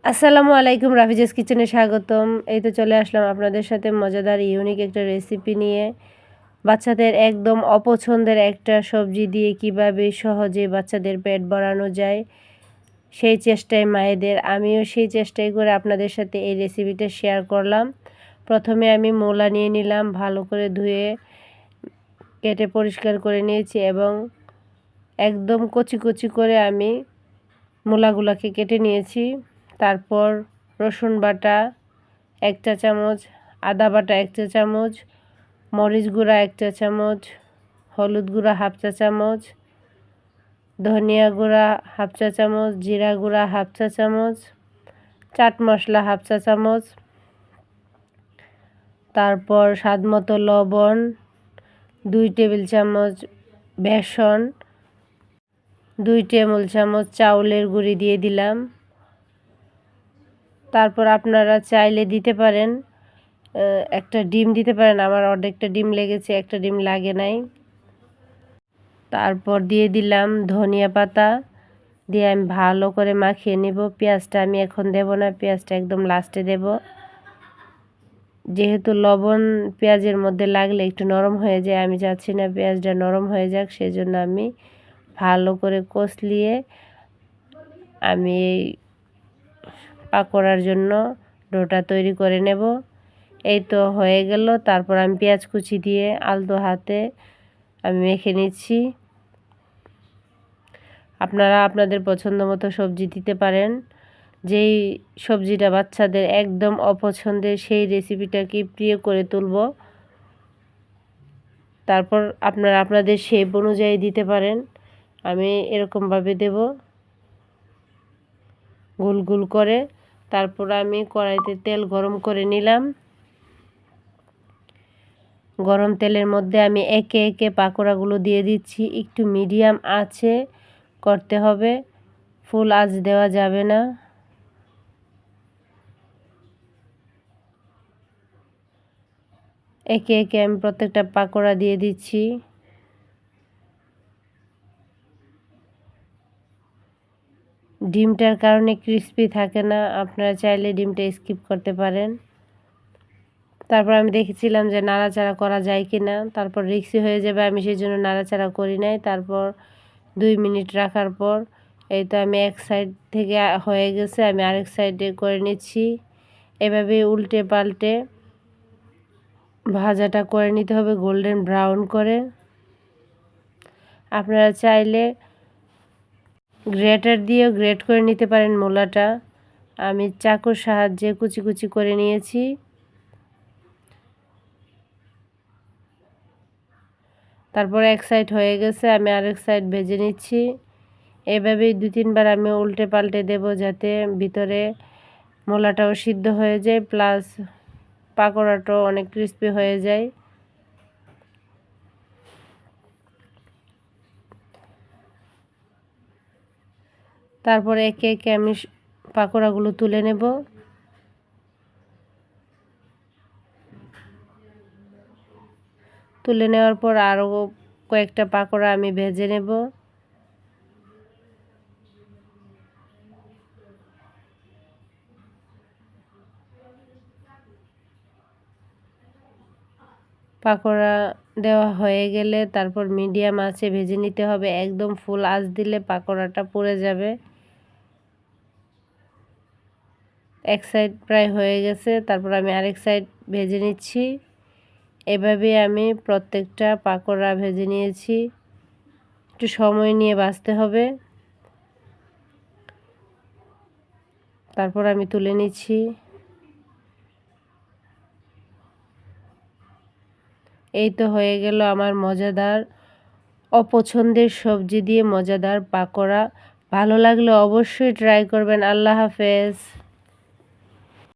আসসালামু আলাইকুম, রাফিজাস কিচেনে স্বাগতম। এই তো চলে আসলাম আপনাদের সাথে মজাদার ইউনিক একটা রেসিপি নিয়ে। বাচ্চাদের একদম অপছন্দের একটা সবজি দিয়ে কিভাবে সহজে বাচ্চাদের পেট ভরানো যায় সেই চেষ্টায় মায়েদের, আমিও সেই চেষ্টাই করে আপনাদের সাথে এই রেসিপিটা শেয়ার করলাম। প্রথমে আমি মূলা নিয়ে নিলাম, ভালো করে ধুয়ে কেটে পরিষ্কার করে নিয়েছি এবং একদম কচি কচি করে আমি মূলাগুলোকে কেটে নিয়েছি। তারপর রসুন বাটা 1 চা চামচ, আদা বাটা 1 চা চামচ, মরিচ গুঁড়া 1 চা চামচ, হলুদ গুঁড়া 1/2 চা চামচ, ধনিয়া গুঁড়া 1/2 চা চামচ, জিরা গুঁড়া 1/2 চা চামচ, চাট মশলা 1/2 চা চামচ, তারপর স্বাদমতো লবণ, 2 টেবিল চামচ বেসন, 2 টেবিল চামচ চাউলের গুঁড়ি দিয়ে দিলাম। তারপর আপনারা চাইলে দিতে পারেন একটা ডিম দিতে পারেন, আমার অর্ধেকটা ডিম লেগেছে, একটা ডিম লাগে নাই। তারপর দিয়ে দিলাম ধনিয়া পাতা, দিয়ে আমি ভালো করে মাখিয়ে নেব। পেঁয়াজটা আমি এখন দেব না, পেঁয়াজটা একদম লাস্টে দেব, যেহেতু লবণ পেঁয়াজের মধ্যে লাগলে একটু নরম হয়ে যায়। আমি চাচ্ছি না পেঁয়াজটা নরম হয়ে যাক, সেজন্য আমি ভালো করে কষলিয়ে আমি এই পাকোড়ার জন্য ডোটা তৈরি করে নেব। এই তো হয়ে গেল। তারপর আমি পেঁয়াজ কুচি দিয়ে আলতো হাতে আমি মেখে নিচ্ছি। আপনারা আপনাদের পছন্দ মতো সবজি দিতে পারেন। যেই সবজিটা বাচ্চাদের একদম অপছন্দের সেই রেসিপিটাকে প্রিয় করে তুলব। তারপর আপনারা আপনাদের শেপ অনুযায়ী দিতে পারেন। আমি এরকমভাবে দেব, গোল গোল করে। তারপর আমি কড়াইতে তেল গরম করে নিলাম। গরম তেলের মধ্যে আমি একে একে পাকোড়াগুলো দিয়ে দিচ্ছি। একটু মিডিয়াম আঁচে করতে হবে, ফুল আঁচ দেওয়া যাবে না। একে একে আমি প্রত্যেকটা পাকোড়া দিয়ে দিচ্ছি। ডিমটার কারণে ক্রিস্পি থাকে না, আপনারা চাইলে ডিমটা স্কিপ করতে পারেন। তারপর আমি দেখেছিলাম যে নাড়াচাড়া করা যায় কি না, তারপর রিক্সি হয়ে যাবে, আমি সেই জন্য নাড়াচাড়া করি নাই। তারপর 2 মিনিট রাখার পর এই তো আমি এক সাইড থেকে হয়ে গেছে, আমি আরেক সাইডে করে নিচ্ছি। এভাবে উল্টে পাল্টে ভাজাটা করে নিতে হবে গোল্ডেন ব্রাউন করে। আপনারা চাইলে গ্রেটার দিয়েও গ্রেট করে নিতে পারেন মূলাটা। আমি চাকুর সাহায্যে কুচি কুচি করে নিয়েছি। তারপর এক সাইড হয়ে গেছে, আমি আরেক সাইড ভেজে নিচ্ছি। এভাবেই 2-3 বার আমি উল্টে পাল্টে দেব, যাতে ভিতরে মূলাটাও সিদ্ধ হয়ে যায়, প্লাস পাকোড়াটাও অনেক ক্রিস্পি হয়ে যায়। তারপরে একে একে আমি পাকোড়াগুলো তুলে নেব। তুলে নেওয়ার পর আরও কয়েকটা পাকোড়া আমি ভেজে নেব। পাকোড়া দেওয়া হয়ে গেলে তারপর মিডিয়াম আঁচে ভেজে নিতে হবে। একদম ফুল আঁচ দিলে পাকোড়াটা পুড়ে যাবে। এক সাইড প্রায় হয়ে গেছে, তারপর আমি আরেক সাইড ভেজে নিচ্ছি। এভাবে আমি প্রত্যেকটা পাকোড়া ভেজে নিয়েছি। একটু সময় নিয়ে ভাজতে হবে। তারপর আমি তুলে নিচ্ছি। এই তো হয়ে গেল আমার মজাদার অপছন্দের সবজি দিয়ে মজাদার পাকোড়া। ভালো লাগলে অবশ্যই ট্রাই করবেন। আল্লাহ হাফেজ।